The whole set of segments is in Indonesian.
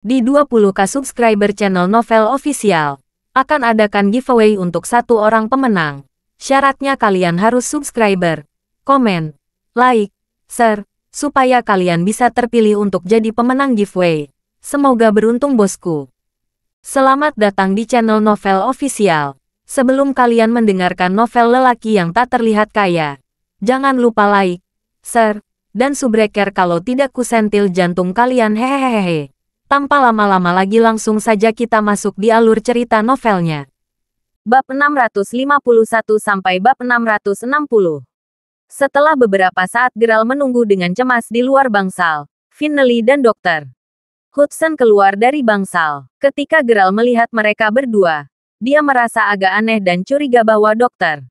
Di 20k subscriber channel Novel Official, akan adakan giveaway untuk satu orang pemenang. Syaratnya kalian harus subscriber, komen, like, share, supaya kalian bisa terpilih untuk jadi pemenang giveaway. Semoga beruntung bosku. Selamat datang di channel Novel Official. Sebelum kalian mendengarkan novel lelaki yang tak terlihat kaya, jangan lupa like, share, dan subbreaker kalau tidak kusentil jantung kalian hehehehe. Tanpa lama-lama lagi langsung saja kita masuk di alur cerita novelnya. Bab 651 sampai bab 660. Setelah beberapa saat Geralt menunggu dengan cemas di luar bangsal, Finley dan Dr. Hudson keluar dari bangsal. Ketika Geralt melihat mereka berdua, dia merasa agak aneh dan curiga bahwa Dr.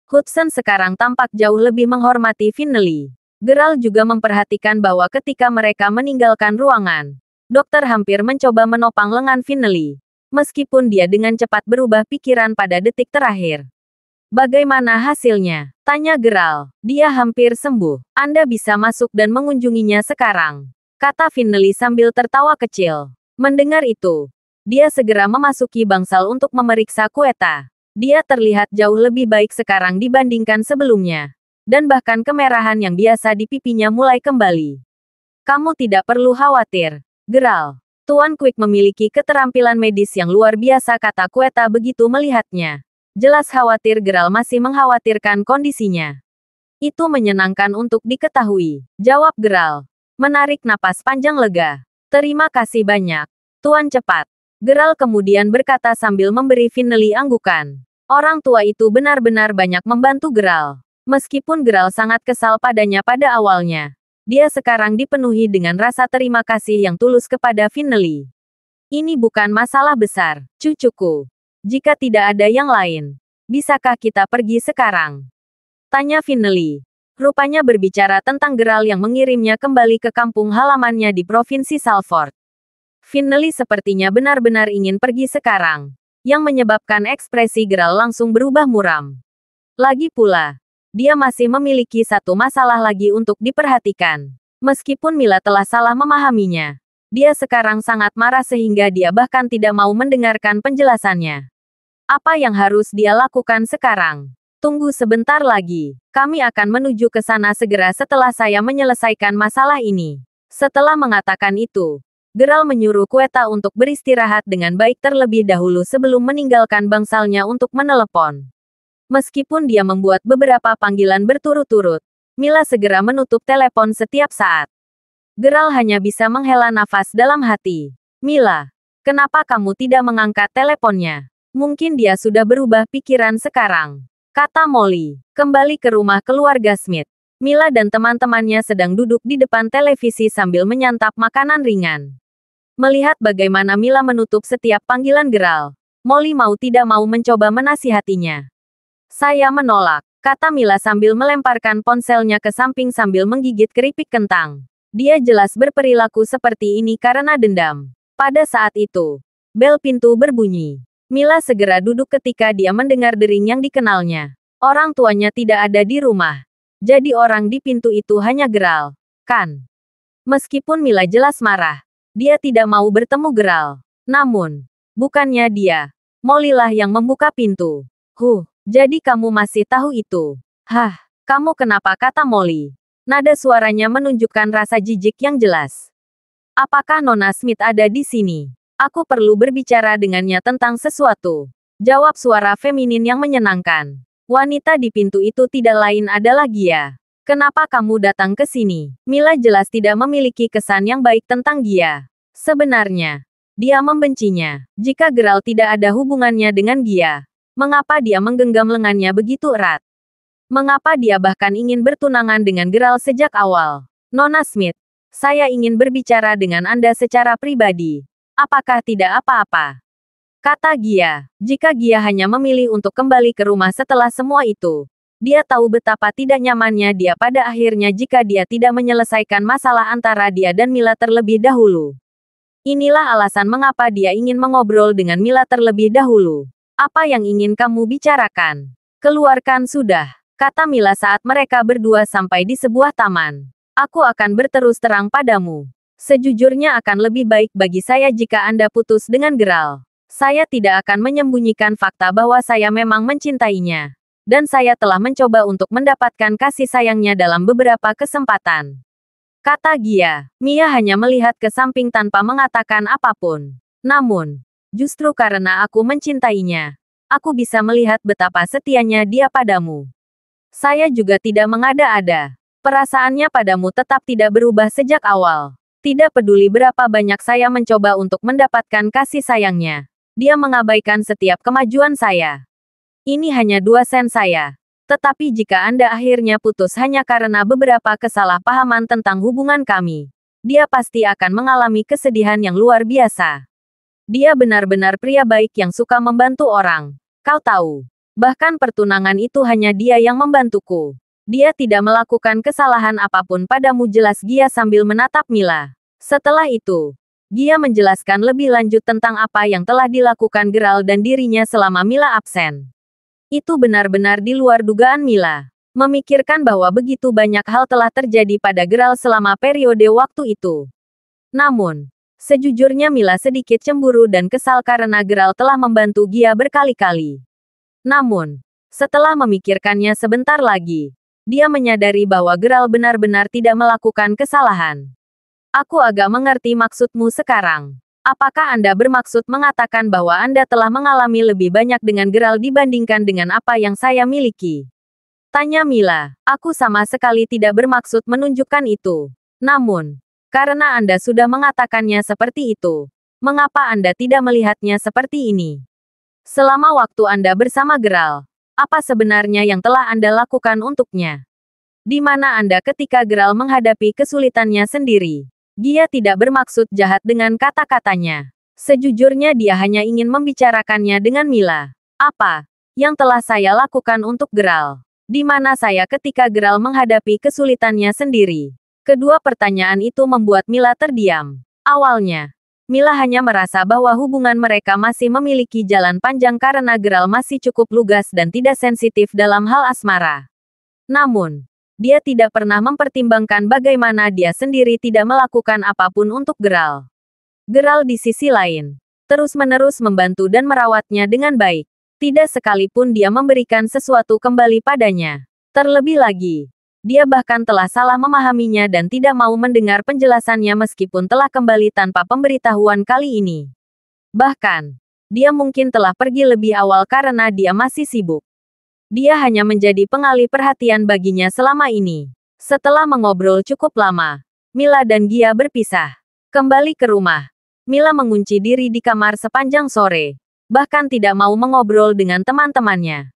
Hudson sekarang tampak jauh lebih menghormati Finley. Geralt juga memperhatikan bahwa ketika mereka meninggalkan ruangan, dokter hampir mencoba menopang lengan Finley. Meskipun dia dengan cepat berubah pikiran pada detik terakhir. Bagaimana hasilnya? Tanya Geralt. Dia hampir sembuh. Anda bisa masuk dan mengunjunginya sekarang, kata Finley sambil tertawa kecil. Mendengar itu, dia segera memasuki bangsal untuk memeriksa Quetta. Dia terlihat jauh lebih baik sekarang dibandingkan sebelumnya. Dan bahkan kemerahan yang biasa di pipinya mulai kembali. Kamu tidak perlu khawatir, Geralt. Tuan Quick memiliki keterampilan medis yang luar biasa, kata Quetta begitu melihatnya. Jelas khawatir Geralt masih mengkhawatirkan kondisinya. Itu menyenangkan untuk diketahui, jawab Geralt. Menarik napas panjang lega. Terima kasih banyak, Tuan cepat. Geralt kemudian berkata sambil memberi Finley anggukan. Orang tua itu benar-benar banyak membantu Geralt. Meskipun Geralt sangat kesal padanya pada awalnya, dia sekarang dipenuhi dengan rasa terima kasih yang tulus kepada Finley. Ini bukan masalah besar, cucuku. Jika tidak ada yang lain, bisakah kita pergi sekarang? Tanya Finley. Rupanya berbicara tentang Geralt yang mengirimnya kembali ke kampung halamannya di Provinsi Salford. Finley sepertinya benar-benar ingin pergi sekarang, yang menyebabkan ekspresi Geralt langsung berubah muram. Lagi pula, dia masih memiliki satu masalah lagi untuk diperhatikan. Meskipun Mila telah salah memahaminya, dia sekarang sangat marah sehingga dia bahkan tidak mau mendengarkan penjelasannya. Apa yang harus dia lakukan sekarang? Tunggu sebentar lagi. Kami akan menuju ke sana segera setelah saya menyelesaikan masalah ini. Setelah mengatakan itu, Geralt menyuruh Quetta untuk beristirahat dengan baik terlebih dahulu sebelum meninggalkan bangsalnya untuk menelepon. Meskipun dia membuat beberapa panggilan berturut-turut, Mila segera menutup telepon setiap saat. Geralt hanya bisa menghela nafas dalam hati. Mila, kenapa kamu tidak mengangkat teleponnya? Mungkin dia sudah berubah pikiran sekarang, kata Molly. Kembali ke rumah keluarga Smith, Mila dan teman-temannya sedang duduk di depan televisi sambil menyantap makanan ringan. Melihat bagaimana Mila menutup setiap panggilan Geralt, Molly mau tidak mau mencoba menasihatinya. Saya menolak, kata Mila sambil melemparkan ponselnya ke samping sambil menggigit keripik kentang. Dia jelas berperilaku seperti ini karena dendam. Pada saat itu, bel pintu berbunyi. Mila segera duduk ketika dia mendengar dering yang dikenalnya. Orang tuanya tidak ada di rumah. Jadi orang di pintu itu hanya Geralt, kan? Meskipun Mila jelas marah, dia tidak mau bertemu Geralt. Namun, bukannya dia, Molly lah yang membuka pintu. Jadi kamu masih tahu itu? Hah, kamu kenapa, kata Molly. Nada suaranya menunjukkan rasa jijik yang jelas. Apakah Nona Smith ada di sini? Aku perlu berbicara dengannya tentang sesuatu. Jawab suara feminin yang menyenangkan. Wanita di pintu itu tidak lain adalah Gia. Kenapa kamu datang ke sini? Mila jelas tidak memiliki kesan yang baik tentang Gia. Sebenarnya, dia membencinya. Jika Geralt tidak ada hubungannya dengan Gia, mengapa dia menggenggam lengannya begitu erat? Mengapa dia bahkan ingin bertunangan dengan Geralt sejak awal? Nona Smith, saya ingin berbicara dengan Anda secara pribadi. Apakah tidak apa-apa? Kata Gia. Jika Gia hanya memilih untuk kembali ke rumah setelah semua itu, dia tahu betapa tidak nyamannya dia pada akhirnya jika dia tidak menyelesaikan masalah antara dia dan Mila terlebih dahulu. Inilah alasan mengapa dia ingin mengobrol dengan Mila terlebih dahulu. Apa yang ingin kamu bicarakan? Keluarkan sudah, kata Mila saat mereka berdua sampai di sebuah taman. Aku akan berterus terang padamu. Sejujurnya akan lebih baik bagi saya jika Anda putus dengan Geralt. Saya tidak akan menyembunyikan fakta bahwa saya memang mencintainya. Dan saya telah mencoba untuk mendapatkan kasih sayangnya dalam beberapa kesempatan. Kata Gia. Mia hanya melihat ke samping tanpa mengatakan apapun. Namun, justru karena aku mencintainya, aku bisa melihat betapa setianya dia padamu. Saya juga tidak mengada-ada. Perasaannya padamu tetap tidak berubah sejak awal. Tidak peduli berapa banyak saya mencoba untuk mendapatkan kasih sayangnya. Dia mengabaikan setiap kemajuan saya. Ini hanya 2 sen saya. Tetapi jika Anda akhirnya putus hanya karena beberapa kesalahpahaman tentang hubungan kami, dia pasti akan mengalami kesedihan yang luar biasa. Dia benar-benar pria baik yang suka membantu orang. Kau tahu. Bahkan pertunangan itu hanya dia yang membantuku. Dia tidak melakukan kesalahan apapun padamu, jelas Gia sambil menatap Mila. Setelah itu, Gia menjelaskan lebih lanjut tentang apa yang telah dilakukan Geralt dan dirinya selama Mila absen. Itu benar-benar di luar dugaan Mila. Memikirkan bahwa begitu banyak hal telah terjadi pada Geralt selama periode waktu itu. Namun, sejujurnya Mila sedikit cemburu dan kesal karena Geralt telah membantu Gia berkali-kali. Namun, setelah memikirkannya sebentar lagi, dia menyadari bahwa Geralt benar-benar tidak melakukan kesalahan. Aku agak mengerti maksudmu sekarang. Apakah Anda bermaksud mengatakan bahwa Anda telah mengalami lebih banyak dengan Geralt dibandingkan dengan apa yang saya miliki? Tanya Mila. Aku sama sekali tidak bermaksud menunjukkan itu. Namun, karena Anda sudah mengatakannya seperti itu, mengapa Anda tidak melihatnya seperti ini? Selama waktu Anda bersama Geralt, apa sebenarnya yang telah Anda lakukan untuknya? Di mana Anda ketika Geralt menghadapi kesulitannya sendiri? Gia tidak bermaksud jahat dengan kata-katanya. Sejujurnya dia hanya ingin membicarakannya dengan Mila. Apa yang telah saya lakukan untuk Geralt? Di mana saya ketika Geralt menghadapi kesulitannya sendiri? Kedua pertanyaan itu membuat Mila terdiam. Awalnya, Mila hanya merasa bahwa hubungan mereka masih memiliki jalan panjang karena Geralt masih cukup lugas dan tidak sensitif dalam hal asmara. Namun, dia tidak pernah mempertimbangkan bagaimana dia sendiri tidak melakukan apapun untuk Geralt. Geralt di sisi lain, terus-menerus membantu dan merawatnya dengan baik. Tidak sekalipun dia memberikan sesuatu kembali padanya. Terlebih lagi, dia bahkan telah salah memahaminya dan tidak mau mendengar penjelasannya meskipun telah kembali tanpa pemberitahuan kali ini. Bahkan, dia mungkin telah pergi lebih awal karena dia masih sibuk. Dia hanya menjadi pengalih perhatian baginya selama ini. Setelah mengobrol cukup lama, Mila dan Gia berpisah. Kembali ke rumah, Mila mengunci diri di kamar sepanjang sore, bahkan tidak mau mengobrol dengan teman-temannya.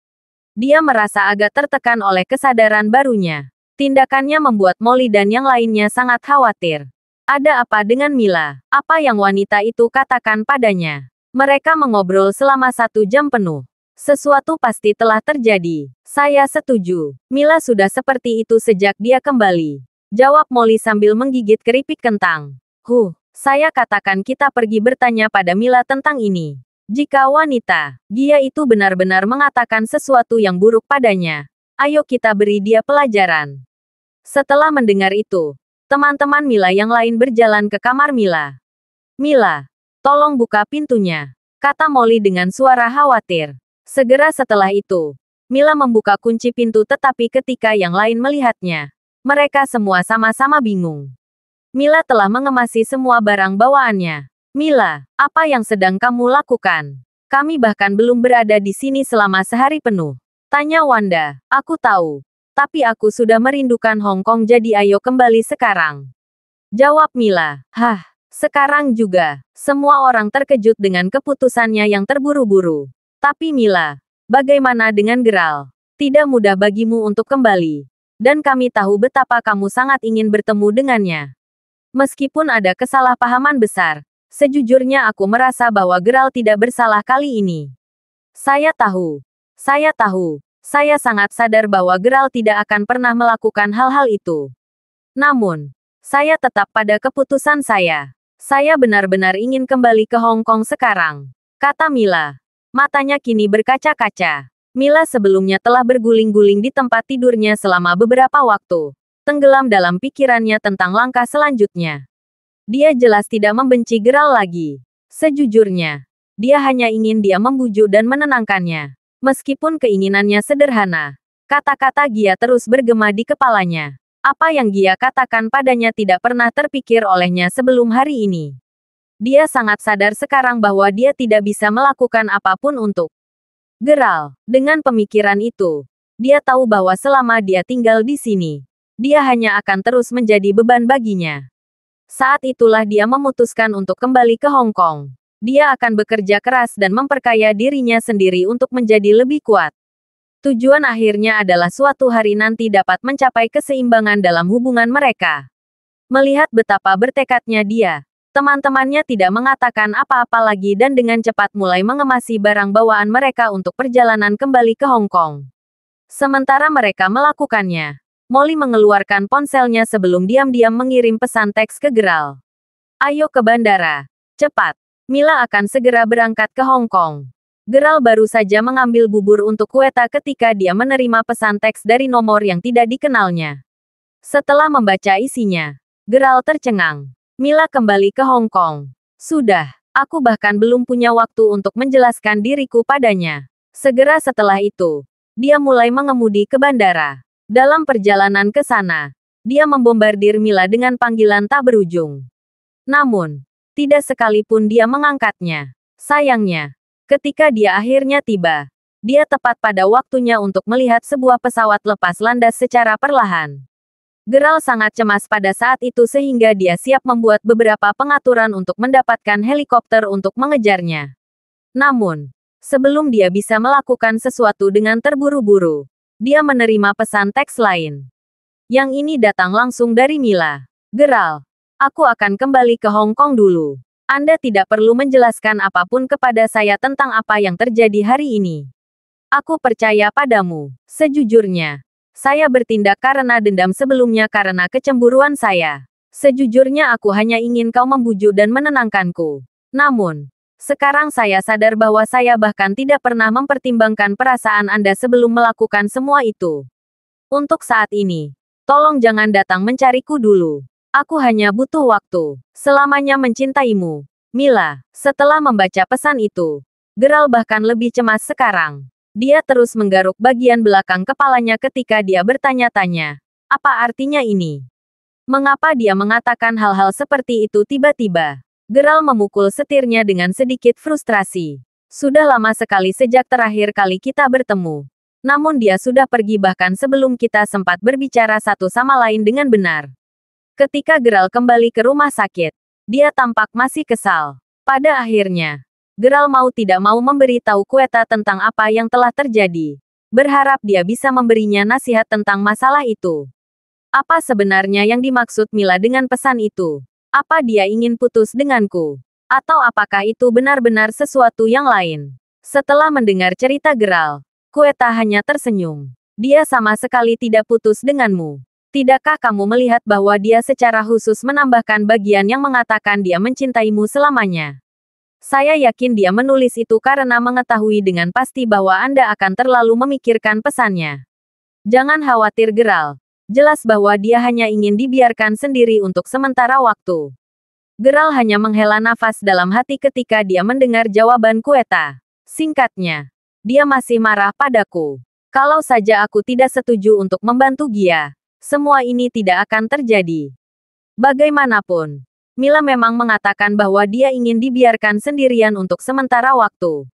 Dia merasa agak tertekan oleh kesadaran barunya. Tindakannya membuat Molly dan yang lainnya sangat khawatir. Ada apa dengan Mila? Apa yang wanita itu katakan padanya? Mereka mengobrol selama 1 jam penuh. Sesuatu pasti telah terjadi. Saya setuju. Mila sudah seperti itu sejak dia kembali. Jawab Molly sambil menggigit keripik kentang. Saya katakan kita pergi bertanya pada Mila tentang ini. Jika wanita, Gia itu benar-benar mengatakan sesuatu yang buruk padanya, ayo kita beri dia pelajaran. Setelah mendengar itu, teman-teman Mila yang lain berjalan ke kamar Mila. Mila, tolong buka pintunya, kata Molly dengan suara khawatir. Segera setelah itu, Mila membuka kunci pintu tetapi ketika yang lain melihatnya, mereka semua sama-sama bingung. Mila telah mengemasi semua barang bawaannya. Mila, apa yang sedang kamu lakukan? Kami bahkan belum berada di sini selama sehari penuh. Tanya Wanda. Aku tahu. Tapi aku sudah merindukan Hong Kong jadi ayo kembali sekarang. Jawab Mila. Sekarang juga. Semua orang terkejut dengan keputusannya yang terburu-buru. Tapi Mila, bagaimana dengan Geralt? Tidak mudah bagimu untuk kembali. Dan kami tahu betapa kamu sangat ingin bertemu dengannya. Meskipun ada kesalahpahaman besar, sejujurnya aku merasa bahwa Geralt tidak bersalah kali ini. Saya tahu. Saya sangat sadar bahwa Geralt tidak akan pernah melakukan hal-hal itu. Namun, saya tetap pada keputusan saya. Saya benar-benar ingin kembali ke Hong Kong sekarang, kata Mila. Matanya kini berkaca-kaca. Mila sebelumnya telah berguling-guling di tempat tidurnya selama beberapa waktu, tenggelam dalam pikirannya tentang langkah selanjutnya. Dia jelas tidak membenci Geralt lagi. Sejujurnya, dia hanya ingin dia membujuk dan menenangkannya. Meskipun keinginannya sederhana, kata-kata Gia terus bergema di kepalanya. Apa yang Gia katakan padanya tidak pernah terpikir olehnya sebelum hari ini. Dia sangat sadar sekarang bahwa dia tidak bisa melakukan apapun untuk Geralt. Dengan pemikiran itu, dia tahu bahwa selama dia tinggal di sini, dia hanya akan terus menjadi beban baginya. Saat itulah dia memutuskan untuk kembali ke Hong Kong. Dia akan bekerja keras dan memperkaya dirinya sendiri untuk menjadi lebih kuat. Tujuan akhirnya adalah suatu hari nanti dapat mencapai keseimbangan dalam hubungan mereka. Melihat betapa bertekadnya dia, teman-temannya tidak mengatakan apa-apa lagi dan dengan cepat mulai mengemasi barang bawaan mereka untuk perjalanan kembali ke Hong Kong. Sementara mereka melakukannya, Molly mengeluarkan ponselnya sebelum diam-diam mengirim pesan teks ke Geralt. Ayo ke bandara. Cepat. Mila akan segera berangkat ke Hong Kong. Geralt baru saja mengambil bubur untuk Quetta ketika dia menerima pesan teks dari nomor yang tidak dikenalnya. Setelah membaca isinya, Geralt tercengang. Mila kembali ke Hong Kong. Sudah, aku bahkan belum punya waktu untuk menjelaskan diriku padanya. Segera setelah itu, dia mulai mengemudi ke bandara. Dalam perjalanan ke sana, dia membombardir Mila dengan panggilan tak berujung. Namun, tidak sekalipun dia mengangkatnya. Sayangnya, ketika dia akhirnya tiba, dia tepat pada waktunya untuk melihat sebuah pesawat lepas landas secara perlahan. Geralt sangat cemas pada saat itu sehingga dia siap membuat beberapa pengaturan untuk mendapatkan helikopter untuk mengejarnya. Namun, sebelum dia bisa melakukan sesuatu dengan terburu-buru, dia menerima pesan teks lain. Yang ini datang langsung dari Mila. Geralt, aku akan kembali ke Hong Kong dulu. Anda tidak perlu menjelaskan apapun kepada saya tentang apa yang terjadi hari ini. Aku percaya padamu. Sejujurnya, saya bertindak karena dendam sebelumnya karena kecemburuan saya. Sejujurnya aku hanya ingin kau membujuk dan menenangkanku. Namun, sekarang saya sadar bahwa saya bahkan tidak pernah mempertimbangkan perasaan Anda sebelum melakukan semua itu. Untuk saat ini, tolong jangan datang mencariku dulu. Aku hanya butuh waktu. Selamanya mencintaimu. Mila, setelah membaca pesan itu, Geralt bahkan lebih cemas sekarang. Dia terus menggaruk bagian belakang kepalanya ketika dia bertanya-tanya. Apa artinya ini? Mengapa dia mengatakan hal-hal seperti itu tiba-tiba? Geralt memukul setirnya dengan sedikit frustrasi. Sudah lama sekali sejak terakhir kali kita bertemu. Namun dia sudah pergi bahkan sebelum kita sempat berbicara satu sama lain dengan benar. Ketika Geralt kembali ke rumah sakit, dia tampak masih kesal. Pada akhirnya, Geralt mau tidak mau memberitahu Quetta tentang apa yang telah terjadi. Berharap dia bisa memberinya nasihat tentang masalah itu. Apa sebenarnya yang dimaksud Mila dengan pesan itu? Apa dia ingin putus denganku? Atau apakah itu benar-benar sesuatu yang lain? Setelah mendengar cerita Geralt, Quetta hanya tersenyum. Dia sama sekali tidak putus denganmu. Tidakkah kamu melihat bahwa dia secara khusus menambahkan bagian yang mengatakan dia mencintaimu selamanya? Saya yakin dia menulis itu karena mengetahui dengan pasti bahwa Anda akan terlalu memikirkan pesannya. Jangan khawatir Geralt. Jelas bahwa dia hanya ingin dibiarkan sendiri untuk sementara waktu. Geralt hanya menghela nafas dalam hati ketika dia mendengar jawaban Quetta. Singkatnya, dia masih marah padaku. Kalau saja aku tidak setuju untuk membantu Gia, semua ini tidak akan terjadi. Bagaimanapun, Mila memang mengatakan bahwa dia ingin dibiarkan sendirian untuk sementara waktu.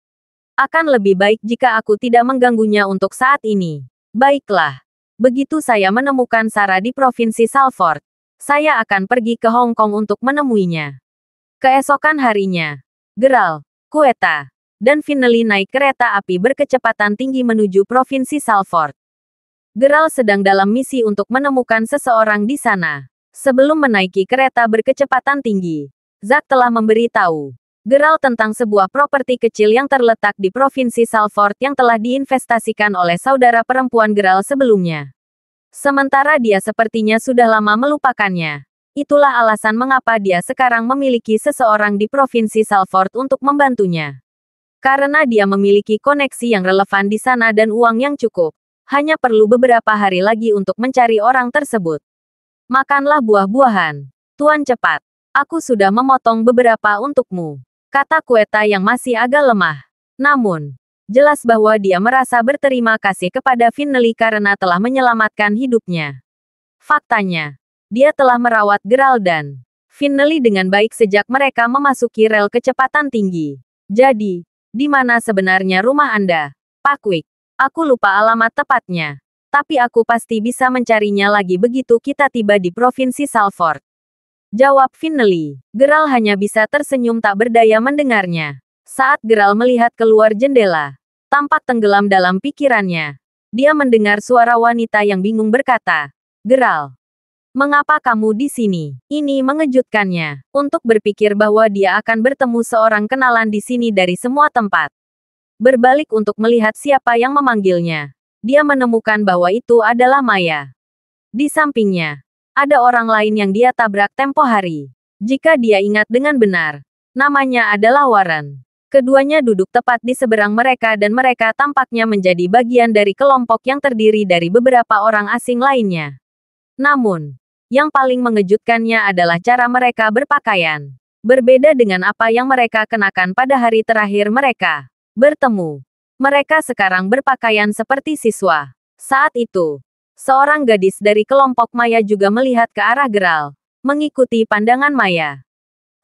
Akan lebih baik jika aku tidak mengganggunya untuk saat ini. Baiklah. Begitu saya menemukan Sarah di Provinsi Salford, saya akan pergi ke Hong Kong untuk menemuinya. Keesokan harinya, Geralt, Quetta, dan Finley naik kereta api berkecepatan tinggi menuju Provinsi Salford. Geralt sedang dalam misi untuk menemukan seseorang di sana. Sebelum menaiki kereta berkecepatan tinggi, Zack telah memberitahu Geralt tentang sebuah properti kecil yang terletak di Provinsi Salford yang telah diinvestasikan oleh saudara perempuan Geralt sebelumnya. Sementara dia sepertinya sudah lama melupakannya. Itulah alasan mengapa dia sekarang memiliki seseorang di Provinsi Salford untuk membantunya. Karena dia memiliki koneksi yang relevan di sana dan uang yang cukup, hanya perlu beberapa hari lagi untuk mencari orang tersebut. Makanlah buah-buahan. Tuan cepat. Aku sudah memotong beberapa untukmu, kata Kueta yang masih agak lemah. Namun, jelas bahwa dia merasa berterima kasih kepada Finley karena telah menyelamatkan hidupnya. Faktanya, dia telah merawat Gerald dan Finley dengan baik sejak mereka memasuki rel kecepatan tinggi. Jadi, di mana sebenarnya rumah Anda, Pak Quick? Aku lupa alamat tepatnya. Tapi aku pasti bisa mencarinya lagi begitu kita tiba di Provinsi Salford. Jawab Finley. Gerald hanya bisa tersenyum tak berdaya mendengarnya. Saat Gerald melihat keluar jendela, tampak tenggelam dalam pikirannya. Dia mendengar suara wanita yang bingung berkata, "Gerald, mengapa kamu di sini?" Ini mengejutkannya. Untuk berpikir bahwa dia akan bertemu seorang kenalan di sini dari semua tempat. Berbalik untuk melihat siapa yang memanggilnya. Dia menemukan bahwa itu adalah Maya. Di sampingnya, ada orang lain yang dia tabrak tempo hari. Jika dia ingat dengan benar, namanya adalah Warren. Keduanya duduk tepat di seberang mereka dan mereka tampaknya menjadi bagian dari kelompok yang terdiri dari beberapa orang asing lainnya. Namun, yang paling mengejutkannya adalah cara mereka berpakaian. Berbeda dengan apa yang mereka kenakan pada hari terakhir mereka bertemu. Mereka sekarang berpakaian seperti siswa. Saat itu, seorang gadis dari kelompok Maya juga melihat ke arah Gerald, mengikuti pandangan Maya.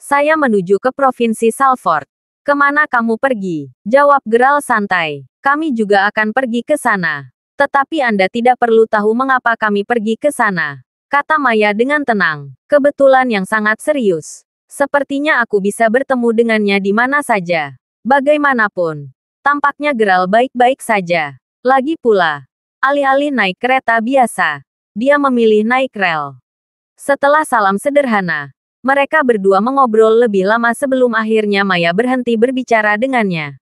"Saya menuju ke Provinsi Salford." "Kemana kamu pergi?" jawab Gerald santai. "Kami juga akan pergi ke sana. Tetapi Anda tidak perlu tahu mengapa kami pergi ke sana," kata Maya dengan tenang. "Kebetulan yang sangat serius. Sepertinya aku bisa bertemu dengannya di mana saja. Bagaimanapun, tampaknya Gerald baik-baik saja. Lagi pula, alih-alih naik kereta biasa, dia memilih naik rel." Setelah salam sederhana, mereka berdua mengobrol lebih lama sebelum akhirnya Maya berhenti berbicara dengannya.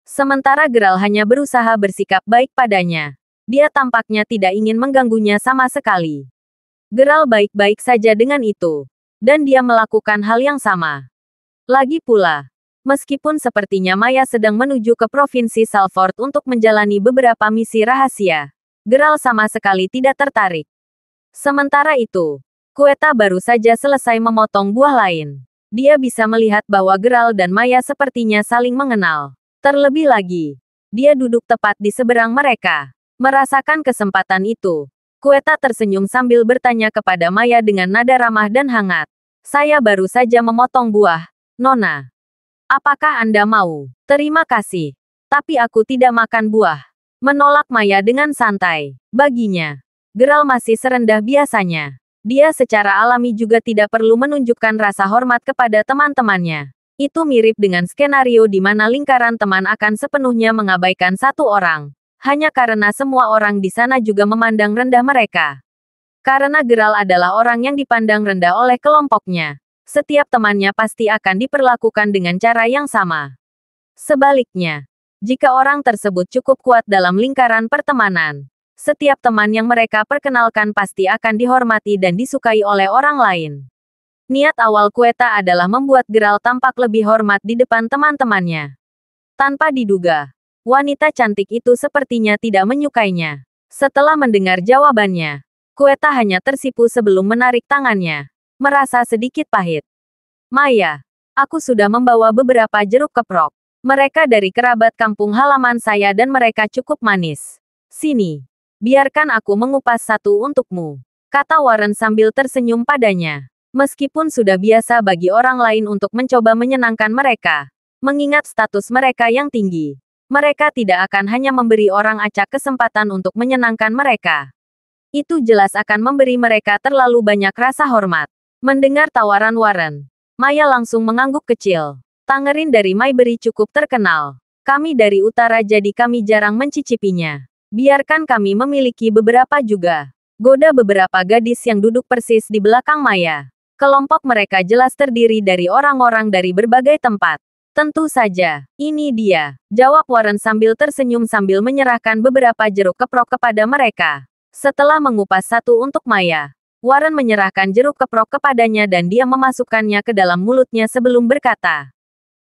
Sementara Gerald hanya berusaha bersikap baik padanya. Dia tampaknya tidak ingin mengganggunya sama sekali. Gerald baik-baik saja dengan itu. Dan dia melakukan hal yang sama. Lagi pula, meskipun sepertinya Maya sedang menuju ke Provinsi Salford untuk menjalani beberapa misi rahasia, Gerald sama sekali tidak tertarik. Sementara itu, Kueta baru saja selesai memotong buah lain. Dia bisa melihat bahwa Gerald dan Maya sepertinya saling mengenal. Terlebih lagi, dia duduk tepat di seberang mereka. Merasakan kesempatan itu, Kueta tersenyum sambil bertanya kepada Maya dengan nada ramah dan hangat. "Saya baru saja memotong buah, Nona. Apakah Anda mau?" "Terima kasih. Tapi aku tidak makan buah," menolak Maya dengan santai. Baginya, Gerald masih serendah biasanya. Dia secara alami juga tidak perlu menunjukkan rasa hormat kepada teman-temannya. Itu mirip dengan skenario di mana lingkaran teman akan sepenuhnya mengabaikan satu orang, hanya karena semua orang di sana juga memandang rendah mereka. Karena Gerald adalah orang yang dipandang rendah oleh kelompoknya, setiap temannya pasti akan diperlakukan dengan cara yang sama. Sebaliknya, jika orang tersebut cukup kuat dalam lingkaran pertemanan, setiap teman yang mereka perkenalkan pasti akan dihormati dan disukai oleh orang lain. Niat awal Kueta adalah membuat Gerald tampak lebih hormat di depan teman-temannya. Tanpa diduga, wanita cantik itu sepertinya tidak menyukainya. Setelah mendengar jawabannya, Kueta hanya tersipu sebelum menarik tangannya, merasa sedikit pahit. "Maya, aku sudah membawa beberapa jeruk keprok. Mereka dari kerabat kampung halaman saya dan mereka cukup manis. Sini. Biarkan aku mengupas satu untukmu," kata Warren sambil tersenyum padanya. Meskipun sudah biasa bagi orang lain untuk mencoba menyenangkan mereka, mengingat status mereka yang tinggi, mereka tidak akan hanya memberi orang acak kesempatan untuk menyenangkan mereka. Itu jelas akan memberi mereka terlalu banyak rasa hormat. Mendengar tawaran Warren, Maya langsung mengangguk kecil. "Tangerine dari Mayberry cukup terkenal. Kami dari utara jadi kami jarang mencicipinya. Biarkan kami memiliki beberapa juga," goda beberapa gadis yang duduk persis di belakang Maya. Kelompok mereka jelas terdiri dari orang-orang dari berbagai tempat. "Tentu saja, ini dia," jawab Warren sambil tersenyum sambil menyerahkan beberapa jeruk keprok kepada mereka. Setelah mengupas satu untuk Maya, Warren menyerahkan jeruk keprok kepadanya dan dia memasukkannya ke dalam mulutnya sebelum berkata,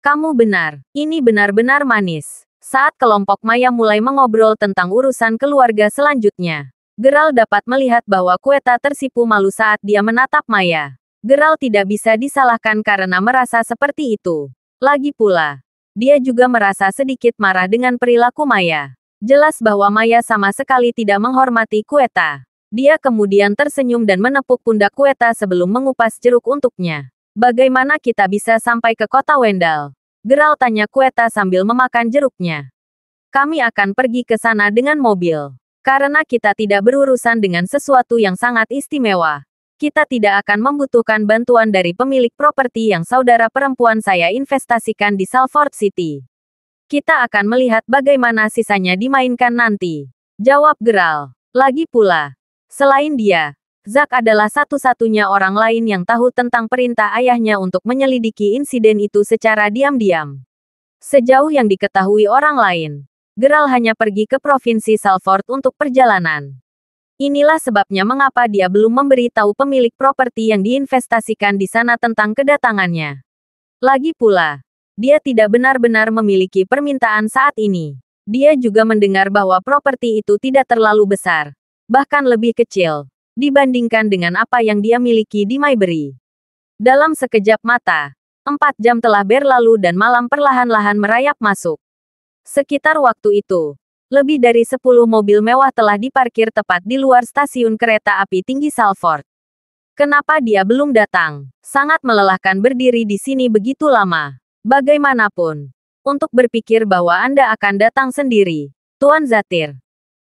"Kamu benar, ini benar-benar manis." Saat kelompok Maya mulai mengobrol tentang urusan keluarga selanjutnya, Gerald dapat melihat bahwa Kueta tersipu malu saat dia menatap Maya. Gerald tidak bisa disalahkan karena merasa seperti itu. Lagi pula, dia juga merasa sedikit marah dengan perilaku Maya. Jelas bahwa Maya sama sekali tidak menghormati Quetta. Dia kemudian tersenyum dan menepuk pundak Quetta sebelum mengupas jeruk untuknya. Bagaimana kita bisa sampai ke kota Wendell? Gerald tanya Quetta sambil memakan jeruknya. Kami akan pergi ke sana dengan mobil. Karena kita tidak berurusan dengan sesuatu yang sangat istimewa. Kita tidak akan membutuhkan bantuan dari pemilik properti yang saudara perempuan saya investasikan di Salford City. Kita akan melihat bagaimana sisanya dimainkan nanti. Jawab Gerald. Lagi pula, selain dia, Zack adalah satu-satunya orang lain yang tahu tentang perintah ayahnya untuk menyelidiki insiden itu secara diam-diam. Sejauh yang diketahui orang lain, Gerald hanya pergi ke Provinsi Salford untuk perjalanan. Inilah sebabnya mengapa dia belum memberi tahu pemilik properti yang diinvestasikan di sana tentang kedatangannya. Lagi pula, dia tidak benar-benar memiliki permintaan saat ini. Dia juga mendengar bahwa properti itu tidak terlalu besar, bahkan lebih kecil, dibandingkan dengan apa yang dia miliki di Maybury. Dalam sekejap mata, 4 jam telah berlalu dan malam perlahan-lahan merayap masuk. Sekitar waktu itu, lebih dari 10 mobil mewah telah diparkir tepat di luar stasiun kereta api tinggi Salford. Kenapa dia belum datang? Sangat melelahkan berdiri di sini begitu lama. Bagaimanapun, untuk berpikir bahwa Anda akan datang sendiri, Tuan Zatir.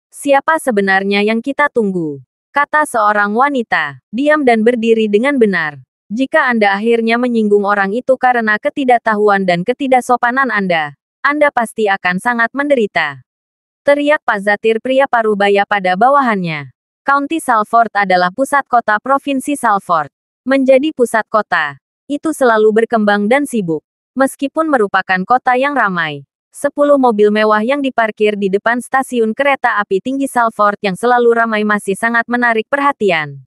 Siapa sebenarnya yang kita tunggu? Kata seorang wanita, diam dan berdiri dengan benar. Jika Anda akhirnya menyinggung orang itu karena ketidaktahuan dan ketidaksopanan Anda pasti akan sangat menderita. Teriak Pak Zatir pria parubaya pada bawahannya. County Salford adalah pusat kota Provinsi Salford. Menjadi pusat kota, itu selalu berkembang dan sibuk. Meskipun merupakan kota yang ramai. 10 mobil mewah yang diparkir di depan stasiun kereta api tinggi Salford yang selalu ramai masih sangat menarik perhatian.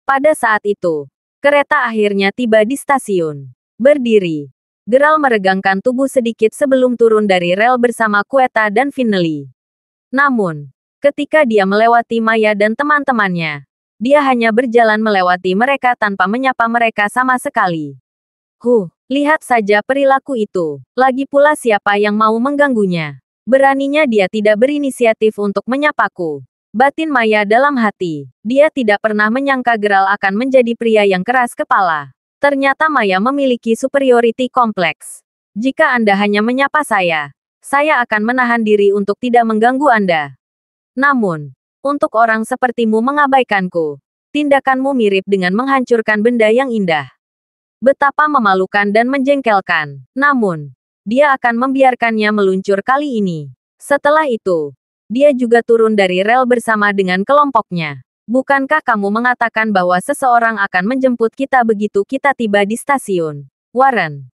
Pada saat itu, kereta akhirnya tiba di stasiun. Berdiri, Gerald meregangkan tubuh sedikit sebelum turun dari rel bersama Quetta dan Finley. Namun, ketika dia melewati Maya dan teman-temannya, dia hanya berjalan melewati mereka tanpa menyapa mereka sama sekali. Lihat saja perilaku itu. Lagi pula siapa yang mau mengganggunya? Beraninya dia tidak berinisiatif untuk menyapaku. Batin Maya dalam hati. Dia tidak pernah menyangka Gerald akan menjadi pria yang keras kepala. Ternyata Maya memiliki superiority kompleks. Jika Anda hanya menyapa saya akan menahan diri untuk tidak mengganggu Anda. Namun, untuk orang sepertimu mengabaikanku, tindakanmu mirip dengan menghancurkan benda yang indah. Betapa memalukan dan menjengkelkan. Namun, dia akan membiarkannya meluncur kali ini. Setelah itu, dia juga turun dari rel bersama dengan kelompoknya. Bukankah kamu mengatakan bahwa seseorang akan menjemput kita begitu kita tiba di stasiun, Warren?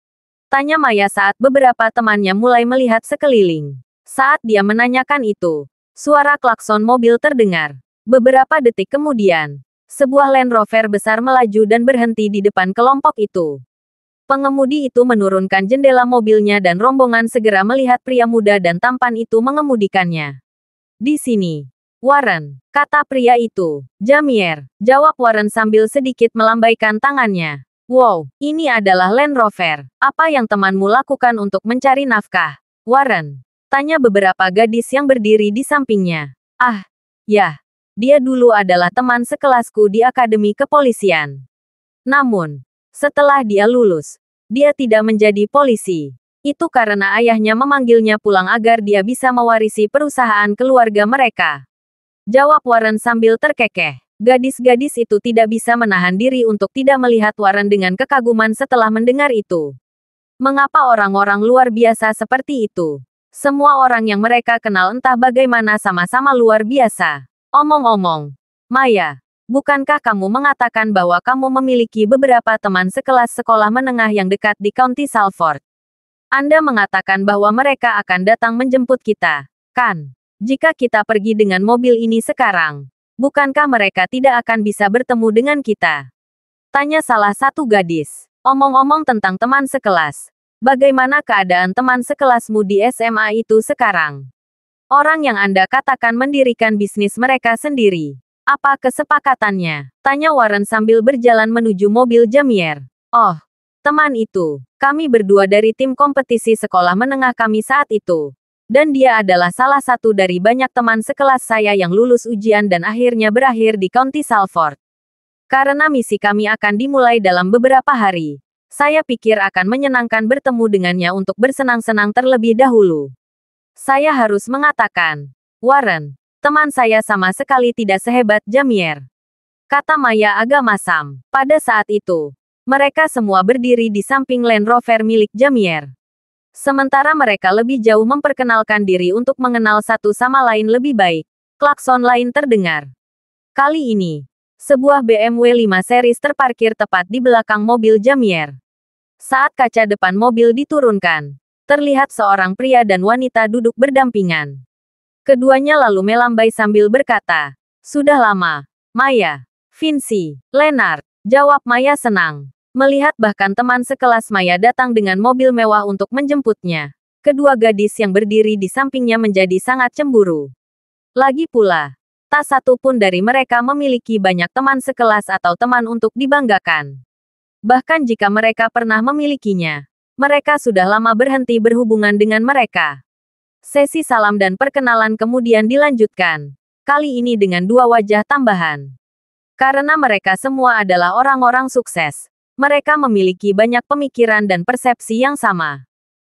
Tanya Maya saat beberapa temannya mulai melihat sekeliling. Saat dia menanyakan itu, suara klakson mobil terdengar. Beberapa detik kemudian, sebuah Land Rover besar melaju dan berhenti di depan kelompok itu. Pengemudi itu menurunkan jendela mobilnya dan rombongan segera melihat pria muda dan tampan itu mengemudikannya. Di sini, Warren, kata pria itu. Jamier, jawab Warren sambil sedikit melambaikan tangannya. Wow, ini adalah Land Rover. Apa yang temanmu lakukan untuk mencari nafkah, Warren? Tanya beberapa gadis yang berdiri di sampingnya. Ya, dia dulu adalah teman sekelasku di Akademi Kepolisian. Namun, setelah dia lulus, dia tidak menjadi polisi. Itu karena ayahnya memanggilnya pulang agar dia bisa mewarisi perusahaan keluarga mereka. Jawab Warren sambil terkekeh. Gadis-gadis itu tidak bisa menahan diri untuk tidak melihat Warren dengan kekaguman setelah mendengar itu. Mengapa orang-orang luar biasa seperti itu? Semua orang yang mereka kenal entah bagaimana sama-sama luar biasa. Omong-omong, Maya, bukankah kamu mengatakan bahwa kamu memiliki beberapa teman sekelas sekolah menengah yang dekat di County Salford? Anda mengatakan bahwa mereka akan datang menjemput kita, kan? Jika kita pergi dengan mobil ini sekarang, bukankah mereka tidak akan bisa bertemu dengan kita? Tanya salah satu gadis. Omong-omong tentang teman sekelas. Bagaimana keadaan teman sekelasmu di SMA itu sekarang? Orang yang Anda katakan mendirikan bisnis mereka sendiri. Apa kesepakatannya? Tanya Warren sambil berjalan menuju mobil Jamier. Oh, teman itu. Kami berdua dari tim kompetisi sekolah menengah kami saat itu. Dan dia adalah salah satu dari banyak teman sekelas saya yang lulus ujian dan akhirnya berakhir di County Salford. Karena misi kami akan dimulai dalam beberapa hari, saya pikir akan menyenangkan bertemu dengannya untuk bersenang-senang terlebih dahulu. Saya harus mengatakan, Warren, teman saya sama sekali tidak sehebat Jamier. Kata Maya agak masam. Pada saat itu, mereka semua berdiri di samping Land Rover milik Jamier. Sementara mereka lebih jauh memperkenalkan diri untuk mengenal satu sama lain lebih baik. Klakson lain terdengar. Kali ini, sebuah BMW 5 series terparkir tepat di belakang mobil Jamier. Saat kaca depan mobil diturunkan, terlihat seorang pria dan wanita duduk berdampingan. Keduanya lalu melambai sambil berkata, "Sudah lama, Maya." "Vinci, Leonard," jawab Maya senang. Melihat bahkan teman sekelas Maya datang dengan mobil mewah untuk menjemputnya. Kedua gadis yang berdiri di sampingnya menjadi sangat cemburu. Lagi pula, tak satu pun dari mereka memiliki banyak teman sekelas atau teman untuk dibanggakan. Bahkan jika mereka pernah memilikinya, mereka sudah lama berhenti berhubungan dengan mereka. Sesi salam dan perkenalan kemudian dilanjutkan. Kali ini dengan dua wajah tambahan. Karena mereka semua adalah orang-orang sukses, mereka memiliki banyak pemikiran dan persepsi yang sama.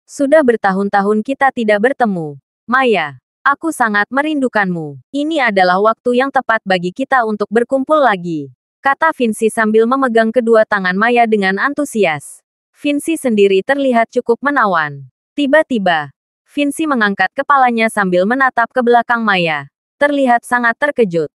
Sudah bertahun-tahun kita tidak bertemu. Maya, aku sangat merindukanmu. Ini adalah waktu yang tepat bagi kita untuk berkumpul lagi. Kata Vinci sambil memegang kedua tangan Maya dengan antusias. Vinci sendiri terlihat cukup menawan. Tiba-tiba, Vinci mengangkat kepalanya sambil menatap ke belakang Maya. Terlihat sangat terkejut.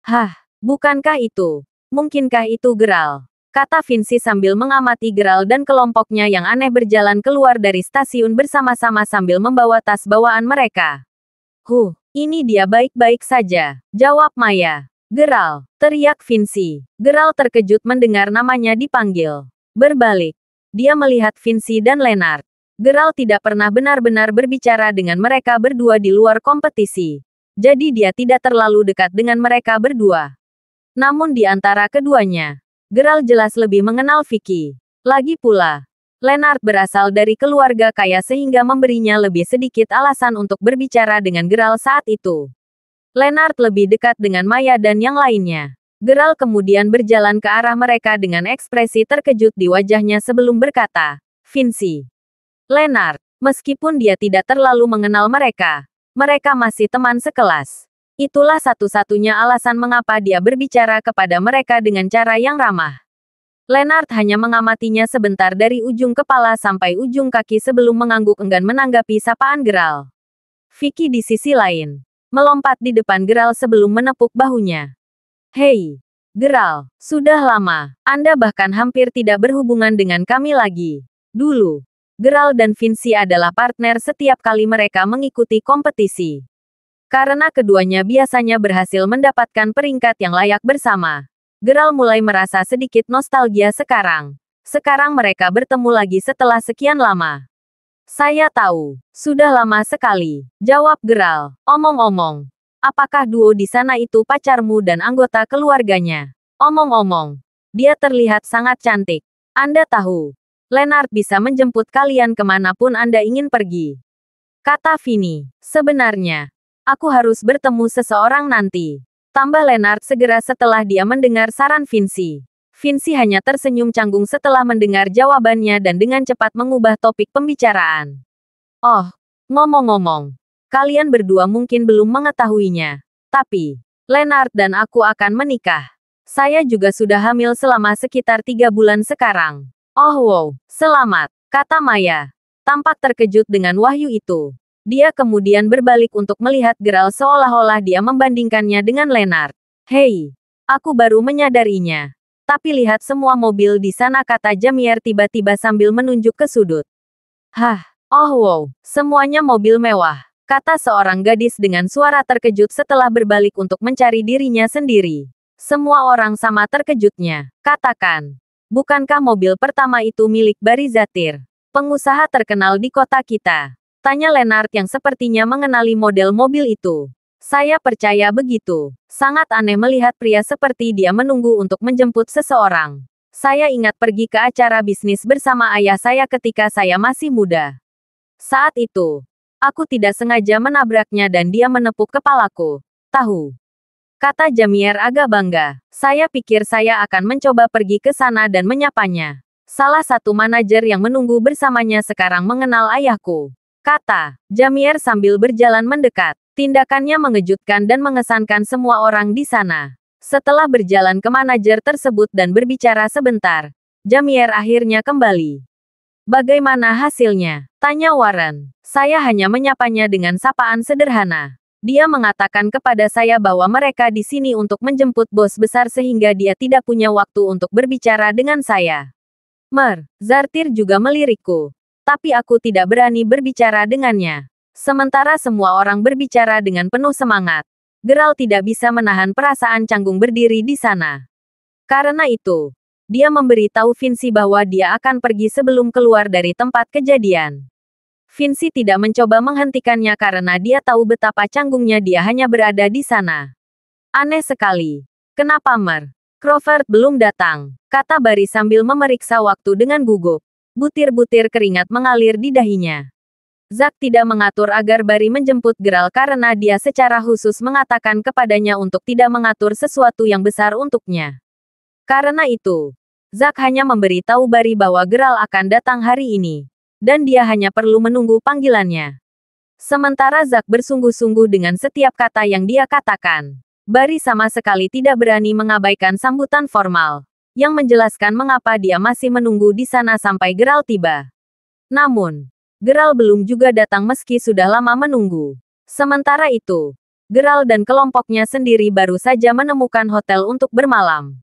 "Hah, bukankah itu? Mungkinkah itu Geralt?" Kata Vinci sambil mengamati Geralt dan kelompoknya yang aneh berjalan keluar dari stasiun bersama-sama sambil membawa tas bawaan mereka. Ini dia baik-baik saja," jawab Maya. "Geralt," teriak Vinci. Geralt terkejut mendengar namanya dipanggil. Berbalik, dia melihat Vinci dan Leonard. Geralt tidak pernah benar-benar berbicara dengan mereka berdua di luar kompetisi. Jadi dia tidak terlalu dekat dengan mereka berdua. Namun di antara keduanya, Geralt jelas lebih mengenal Vicky. Lagi pula, Leonard berasal dari keluarga kaya sehingga memberinya lebih sedikit alasan untuk berbicara dengan Geralt saat itu. Leonard lebih dekat dengan Maya dan yang lainnya. Geralt kemudian berjalan ke arah mereka dengan ekspresi terkejut di wajahnya sebelum berkata, "Vinci, Leonard," meskipun dia tidak terlalu mengenal mereka, mereka masih teman sekelas. Itulah satu-satunya alasan mengapa dia berbicara kepada mereka dengan cara yang ramah. Leonard hanya mengamatinya sebentar dari ujung kepala sampai ujung kaki sebelum mengangguk enggan menanggapi sapaan Geralt. Vicky di sisi lain, melompat di depan Geralt sebelum menepuk bahunya. "Hei, Geralt, sudah lama. Anda bahkan hampir tidak berhubungan dengan kami lagi. Dulu, Geralt dan Vinci adalah partner setiap kali mereka mengikuti kompetisi. Karena keduanya biasanya berhasil mendapatkan peringkat yang layak bersama, Geralt mulai merasa sedikit nostalgia sekarang. Sekarang mereka bertemu lagi setelah sekian lama." "Saya tahu, sudah lama sekali," jawab Geralt. "Omong-omong, apakah duo di sana itu pacarmu dan anggota keluarganya? Omong-omong, dia terlihat sangat cantik. Anda tahu, Leonard bisa menjemput kalian kemanapun Anda ingin pergi." Kata Vinny, "Sebenarnya, aku harus bertemu seseorang nanti," tambah Leonard segera setelah dia mendengar saran Vinci. Vinci hanya tersenyum canggung setelah mendengar jawabannya dan dengan cepat mengubah topik pembicaraan. "Oh, ngomong-ngomong, kalian berdua mungkin belum mengetahuinya, tapi Leonard dan aku akan menikah. Saya juga sudah hamil selama sekitar 3 bulan sekarang." "Oh wow, selamat," kata Maya, tampak terkejut dengan wahyu itu. Dia kemudian berbalik untuk melihat Geralt seolah-olah dia membandingkannya dengan Leonard. "Hei, aku baru menyadarinya. Tapi lihat semua mobil di sana," kata Jamier tiba-tiba sambil menunjuk ke sudut. "Hah, oh wow, semuanya mobil mewah," kata seorang gadis dengan suara terkejut setelah berbalik untuk mencari dirinya sendiri. "Semua orang sama terkejutnya. Katakan, bukankah mobil pertama itu milik Barizatir, pengusaha terkenal di kota kita?" Tanya Leonard yang sepertinya mengenali model mobil itu. Saya percaya begitu. Sangat aneh melihat pria seperti dia menunggu untuk menjemput seseorang. Saya ingat pergi ke acara bisnis bersama ayah saya ketika saya masih muda. Saat itu, aku tidak sengaja menabraknya dan dia menepuk kepalaku. Tahu, kata Jamier agak bangga. Saya pikir saya akan mencoba pergi ke sana dan menyapanya. Salah satu manajer yang menunggu bersamanya sekarang mengenal ayahku, kata Jamier sambil berjalan mendekat. Tindakannya mengejutkan dan mengesankan semua orang di sana. Setelah berjalan ke manajer tersebut dan berbicara sebentar, Jamier akhirnya kembali. Bagaimana hasilnya? Tanya Warren. Saya hanya menyapanya dengan sapaan sederhana. Dia mengatakan kepada saya bahwa mereka di sini untuk menjemput bos besar sehingga dia tidak punya waktu untuk berbicara dengan saya. Zartir juga melirikku. Tapi aku tidak berani berbicara dengannya. Sementara semua orang berbicara dengan penuh semangat, Geralt tidak bisa menahan perasaan canggung berdiri di sana. Karena itu, dia memberitahu Vinci bahwa dia akan pergi sebelum keluar dari tempat kejadian. Vinci tidak mencoba menghentikannya karena dia tahu betapa canggungnya dia hanya berada di sana. Aneh sekali. Kenapa Crawford belum datang? Kata Barry sambil memeriksa waktu dengan gugup. Butir-butir keringat mengalir di dahinya. Zack tidak mengatur agar Barry menjemput Geralt karena dia secara khusus mengatakan kepadanya untuk tidak mengatur sesuatu yang besar untuknya. Karena itu, Zack hanya memberitahu Barry bahwa Geralt akan datang hari ini. Dan dia hanya perlu menunggu panggilannya. Sementara Zack bersungguh-sungguh dengan setiap kata yang dia katakan. Barry sama sekali tidak berani mengabaikan sambutan formal, yang menjelaskan mengapa dia masih menunggu di sana sampai Geralt tiba. Namun, Geralt belum juga datang meski sudah lama menunggu. Sementara itu, Geralt dan kelompoknya sendiri baru saja menemukan hotel untuk bermalam.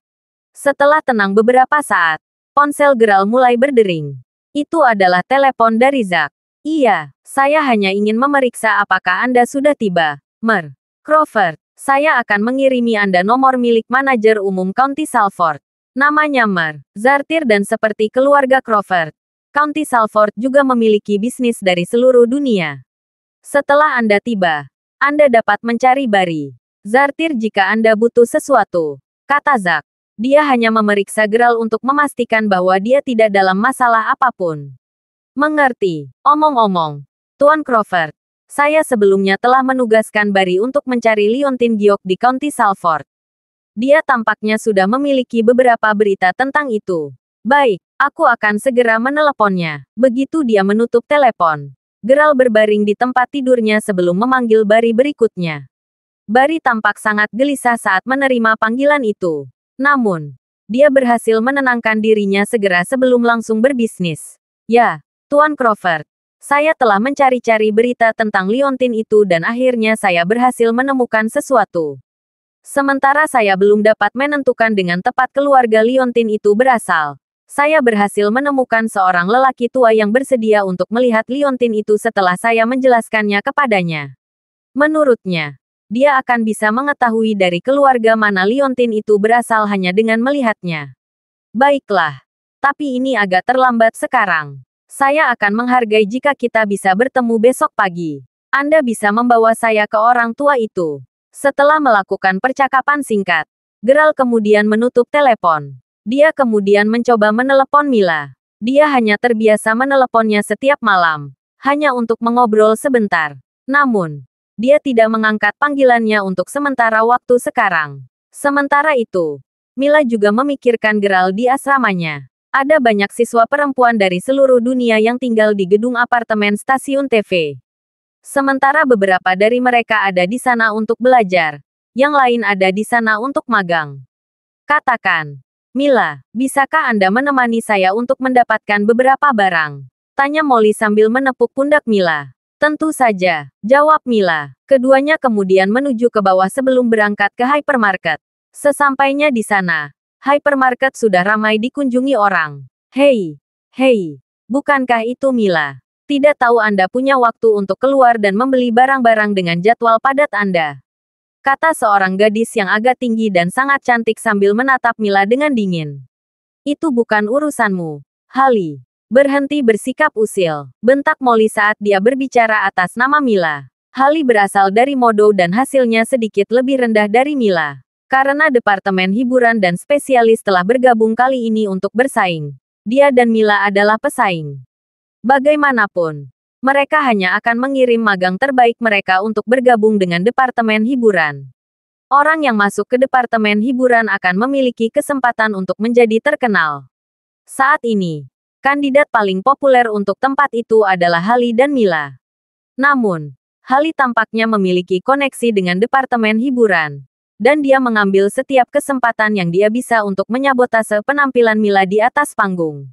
Setelah tenang beberapa saat, ponsel Geralt mulai berdering. Itu adalah telepon dari Zack. Iya, saya hanya ingin memeriksa apakah Anda sudah tiba, Crawford. Saya akan mengirimi Anda nomor milik manajer umum County Salford. Namanya Zartir dan seperti keluarga Crawford, County Salford juga memiliki bisnis dari seluruh dunia. Setelah Anda tiba, Anda dapat mencari Barry Zartir jika Anda butuh sesuatu, kata Zack. Dia hanya memeriksa Geralt untuk memastikan bahwa dia tidak dalam masalah apapun. Mengerti. Omong-omong, Tuan Crawford, saya sebelumnya telah menugaskan Barry untuk mencari Liontin Giok di County Salford. Dia tampaknya sudah memiliki beberapa berita tentang itu. Baik, aku akan segera meneleponnya. Begitu dia menutup telepon, Geralt berbaring di tempat tidurnya sebelum memanggil Barry berikutnya. Barry tampak sangat gelisah saat menerima panggilan itu. Namun, dia berhasil menenangkan dirinya segera sebelum langsung berbisnis. Ya, Tuan Crawford, saya telah mencari-cari berita tentang Liontin itu dan akhirnya saya berhasil menemukan sesuatu. Sementara saya belum dapat menentukan dengan tepat keluarga Liontin itu berasal. Saya berhasil menemukan seorang lelaki tua yang bersedia untuk melihat Liontin itu setelah saya menjelaskannya kepadanya. Menurutnya, dia akan bisa mengetahui dari keluarga mana Liontin itu berasal hanya dengan melihatnya. Baiklah. Tapi ini agak terlambat sekarang. Saya akan menghargai jika kita bisa bertemu besok pagi. Anda bisa membawa saya ke orang tua itu. Setelah melakukan percakapan singkat, Geralt kemudian menutup telepon. Dia kemudian mencoba menelepon Mila. Dia hanya terbiasa meneleponnya setiap malam, hanya untuk mengobrol sebentar. Namun, dia tidak mengangkat panggilannya untuk sementara waktu sekarang. Sementara itu, Mila juga memikirkan Geralt di asramanya. Ada banyak siswa perempuan dari seluruh dunia yang tinggal di gedung apartemen stasiun TV. Sementara beberapa dari mereka ada di sana untuk belajar, yang lain ada di sana untuk magang. Katakan, Mila, bisakah Anda menemani saya untuk mendapatkan beberapa barang? Tanya Molly sambil menepuk pundak Mila. Tentu saja, jawab Mila. Keduanya kemudian menuju ke bawah sebelum berangkat ke hypermarket. Sesampainya di sana, hypermarket sudah ramai dikunjungi orang. Hei, bukankah itu Mila? Tidak tahu Anda punya waktu untuk keluar dan membeli barang-barang dengan jadwal padat Anda. Kata seorang gadis yang agak tinggi dan sangat cantik sambil menatap Mila dengan dingin. Itu bukan urusanmu, Holly. Berhenti bersikap usil, bentak Molly saat dia berbicara atas nama Mila. Hali berasal dari Modo dan hasilnya sedikit lebih rendah dari Mila. Karena Departemen Hiburan dan Spesialis telah bergabung kali ini untuk bersaing. Dia dan Mila adalah pesaing. Bagaimanapun, mereka hanya akan mengirim magang terbaik mereka untuk bergabung dengan Departemen Hiburan. Orang yang masuk ke Departemen Hiburan akan memiliki kesempatan untuk menjadi terkenal. Saat ini, kandidat paling populer untuk tempat itu adalah Hali dan Mila. Namun, Hali tampaknya memiliki koneksi dengan Departemen Hiburan. Dan dia mengambil setiap kesempatan yang dia bisa untuk menyabotase penampilan Mila di atas panggung.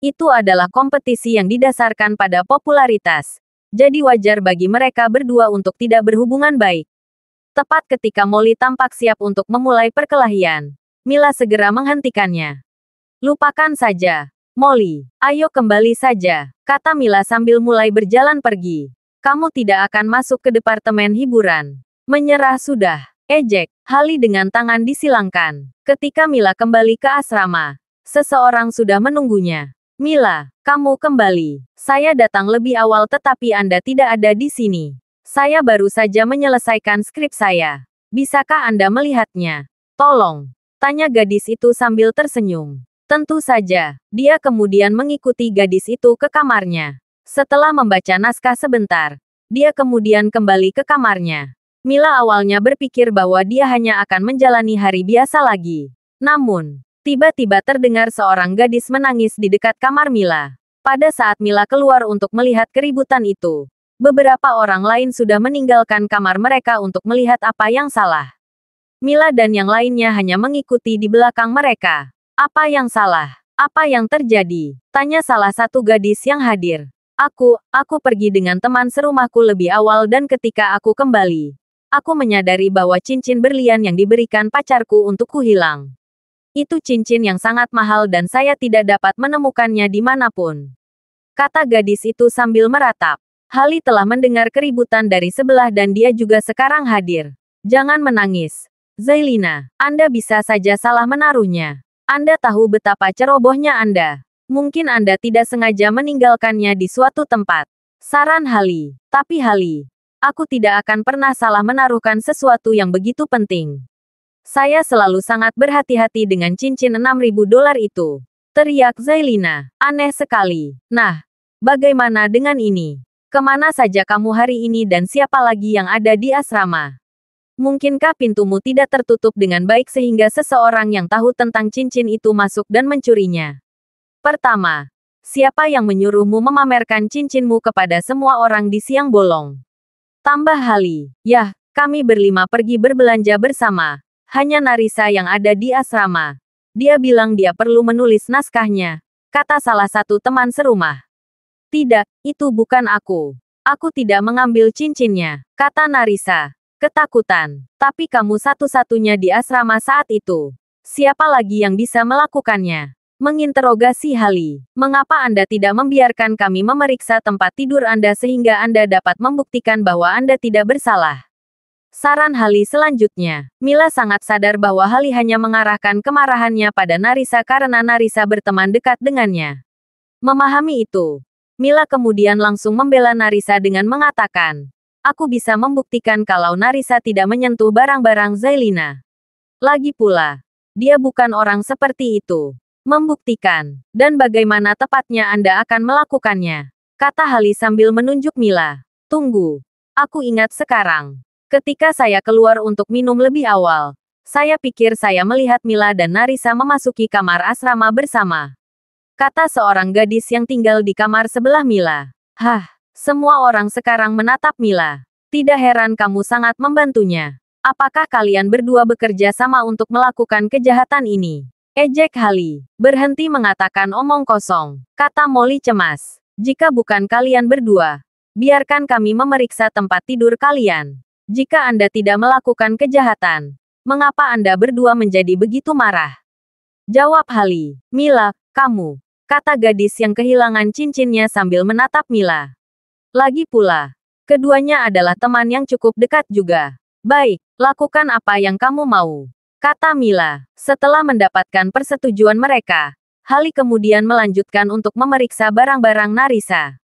Itu adalah kompetisi yang didasarkan pada popularitas. Jadi wajar bagi mereka berdua untuk tidak berhubungan baik. Tepat ketika Molly tampak siap untuk memulai perkelahian, Mila segera menghentikannya. Lupakan saja, Molly. Ayo kembali saja, kata Mila sambil mulai berjalan pergi. Kamu tidak akan masuk ke Departemen Hiburan. Menyerah sudah. Ejek, Hali dengan tangan disilangkan. Ketika Mila kembali ke asrama, seseorang sudah menunggunya. Mila, kamu kembali. Saya datang lebih awal tetapi Anda tidak ada di sini. Saya baru saja menyelesaikan skrip saya. Bisakah Anda melihatnya? Tolong, tanya gadis itu sambil tersenyum. Tentu saja, dia kemudian mengikuti gadis itu ke kamarnya. Setelah membaca naskah sebentar, dia kemudian kembali ke kamarnya. Mila awalnya berpikir bahwa dia hanya akan menjalani hari biasa lagi. Namun, tiba-tiba terdengar seorang gadis menangis di dekat kamar Mila. Pada saat Mila keluar untuk melihat keributan itu, beberapa orang lain sudah meninggalkan kamar mereka untuk melihat apa yang salah. Mila dan yang lainnya hanya mengikuti di belakang mereka. Apa yang salah? Apa yang terjadi? Tanya salah satu gadis yang hadir. Aku pergi dengan teman serumahku lebih awal dan ketika aku kembali, aku menyadari bahwa cincin berlian yang diberikan pacarku untukku hilang. Itu cincin yang sangat mahal dan saya tidak dapat menemukannya dimanapun. Kata gadis itu sambil meratap. Hali telah mendengar keributan dari sebelah dan dia juga sekarang hadir. Jangan menangis. Zailina, Anda bisa saja salah menaruhnya. Anda tahu betapa cerobohnya Anda. Mungkin Anda tidak sengaja meninggalkannya di suatu tempat. Saran Hali. Tapi Hali, aku tidak akan pernah salah menaruhkan sesuatu yang begitu penting. Saya selalu sangat berhati-hati dengan cincin $6.000 itu. Teriak Zailina. Aneh sekali. Nah, bagaimana dengan ini? Kemana saja kamu hari ini dan siapa lagi yang ada di asrama? Mungkinkah pintumu tidak tertutup dengan baik sehingga seseorang yang tahu tentang cincin itu masuk dan mencurinya? Pertama, siapa yang menyuruhmu memamerkan cincinmu kepada semua orang di siang bolong? Tambah Hali. Yah, kami berlima pergi berbelanja bersama. Hanya Narisa yang ada di asrama. Dia bilang dia perlu menulis naskahnya, kata salah satu teman serumah. Tidak, itu bukan aku. Aku tidak mengambil cincinnya, kata Narisa. Ketakutan. Tapi kamu satu-satunya di asrama saat itu. Siapa lagi yang bisa melakukannya? Menginterogasi Hali. Mengapa Anda tidak membiarkan kami memeriksa tempat tidur Anda sehingga Anda dapat membuktikan bahwa Anda tidak bersalah? Saran Hali selanjutnya. Mila sangat sadar bahwa Hali hanya mengarahkan kemarahannya pada Narisa karena Narisa berteman dekat dengannya. Memahami itu, Mila kemudian langsung membela Narisa dengan mengatakan, aku bisa membuktikan kalau Narisa tidak menyentuh barang-barang Zailina. Lagi pula, dia bukan orang seperti itu. Membuktikan, dan bagaimana tepatnya Anda akan melakukannya? Kata Hali sambil menunjuk Mila. Tunggu, aku ingat sekarang. Ketika saya keluar untuk minum lebih awal, saya pikir saya melihat Mila dan Narisa memasuki kamar asrama bersama. Kata seorang gadis yang tinggal di kamar sebelah Mila. Hah, semua orang sekarang menatap Mila. Tidak heran kamu sangat membantunya. Apakah kalian berdua bekerja sama untuk melakukan kejahatan ini? Ejek Hali. Berhenti mengatakan omong kosong, kata Molly cemas. Jika bukan kalian berdua, biarkan kami memeriksa tempat tidur kalian. Jika Anda tidak melakukan kejahatan, mengapa Anda berdua menjadi begitu marah? Jawab Hali. Mila, kamu, kata gadis yang kehilangan cincinnya sambil menatap Mila. Lagi pula, keduanya adalah teman yang cukup dekat juga. Baik, lakukan apa yang kamu mau, kata Mila. Setelah mendapatkan persetujuan mereka, Hali kemudian melanjutkan untuk memeriksa barang-barang Narisa.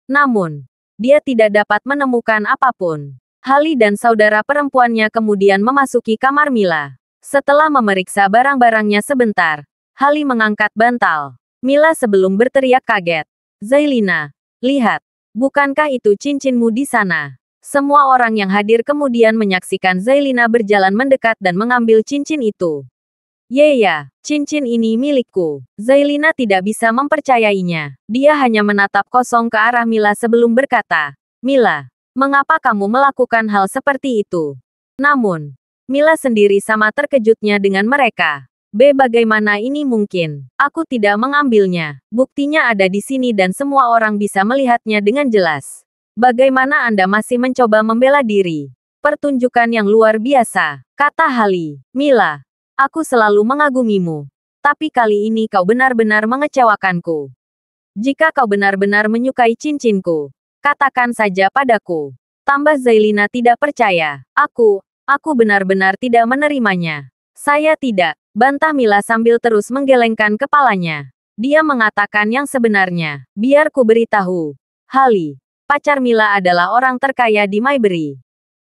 Namun, dia tidak dapat menemukan apapun. Hali dan saudara perempuannya kemudian memasuki kamar Mila. Setelah memeriksa barang-barangnya sebentar, Hali mengangkat bantal Mila sebelum berteriak kaget. "Zailina, lihat, bukankah itu cincinmu di sana?" Semua orang yang hadir kemudian menyaksikan Zailina berjalan mendekat dan mengambil cincin itu. "Ya, cincin ini milikku." Zailina tidak bisa mempercayainya. Dia hanya menatap kosong ke arah Mila sebelum berkata, "Mila, mengapa kamu melakukan hal seperti itu?" Namun, Mila sendiri sama terkejutnya dengan mereka. Bagaimana ini mungkin? Aku tidak mengambilnya. Buktinya ada di sini dan semua orang bisa melihatnya dengan jelas. Bagaimana Anda masih mencoba membela diri? Pertunjukan yang luar biasa, kata Hali. "Mila, aku selalu mengagumimu. Tapi kali ini kau benar-benar mengecewakanku. Jika kau benar-benar menyukai cincinku, katakan saja padaku." Tambah Zailina tidak percaya. Aku benar-benar tidak menerimanya." "Saya tidak," bantah Mila sambil terus menggelengkan kepalanya. Dia mengatakan yang sebenarnya. "Biar ku beritahu. Hali, pacar Mila adalah orang terkaya di Maybury.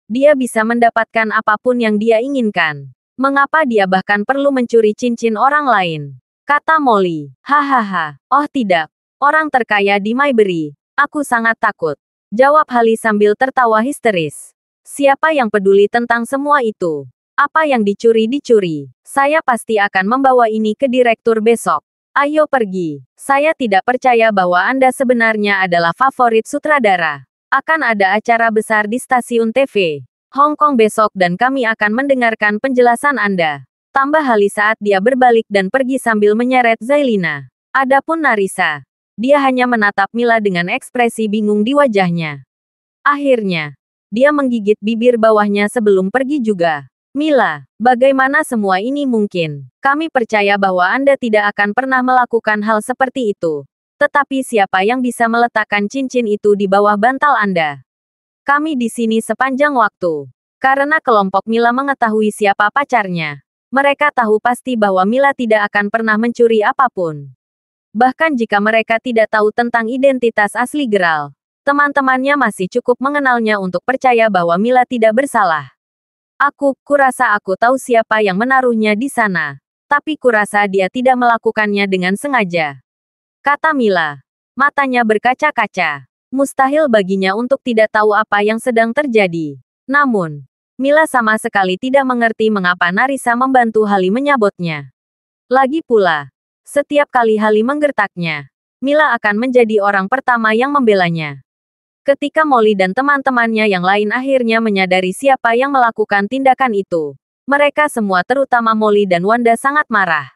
Dia bisa mendapatkan apapun yang dia inginkan. Mengapa dia bahkan perlu mencuri cincin orang lain?" Kata Molly. "Hahaha, oh tidak. Orang terkaya di Maybury. Aku sangat takut," jawab Hali sambil tertawa histeris. "Siapa yang peduli tentang semua itu? Apa yang dicuri-dicuri? Saya pasti akan membawa ini ke direktur besok. Ayo pergi. Saya tidak percaya bahwa Anda sebenarnya adalah favorit sutradara. Akan ada acara besar di stasiun TV Hong Kong besok dan kami akan mendengarkan penjelasan Anda." Tambah Hali saat dia berbalik dan pergi sambil menyeret Zailina. Adapun Narisa, dia hanya menatap Mila dengan ekspresi bingung di wajahnya. Akhirnya, dia menggigit bibir bawahnya sebelum pergi juga. "Mila, bagaimana semua ini mungkin? Kami percaya bahwa Anda tidak akan pernah melakukan hal seperti itu. Tetapi siapa yang bisa meletakkan cincin itu di bawah bantal Anda? Kami di sini sepanjang waktu. Karena kelompok Mila mengetahui siapa pacarnya. Mereka tahu pasti bahwa Mila tidak akan pernah mencuri apapun. Bahkan jika mereka tidak tahu tentang identitas asli Geralt, teman-temannya masih cukup mengenalnya untuk percaya bahwa Mila tidak bersalah. Kurasa aku tahu siapa yang menaruhnya di sana. Tapi kurasa dia tidak melakukannya dengan sengaja," kata Mila. Matanya berkaca-kaca. Mustahil baginya untuk tidak tahu apa yang sedang terjadi. Namun, Mila sama sekali tidak mengerti mengapa Narisa membantu Hali menyabotnya. Lagi pula, setiap kali Hali menggertaknya, Mila akan menjadi orang pertama yang membelanya. Ketika Molly dan teman-temannya yang lain akhirnya menyadari siapa yang melakukan tindakan itu, mereka semua terutama Molly dan Wanda sangat marah.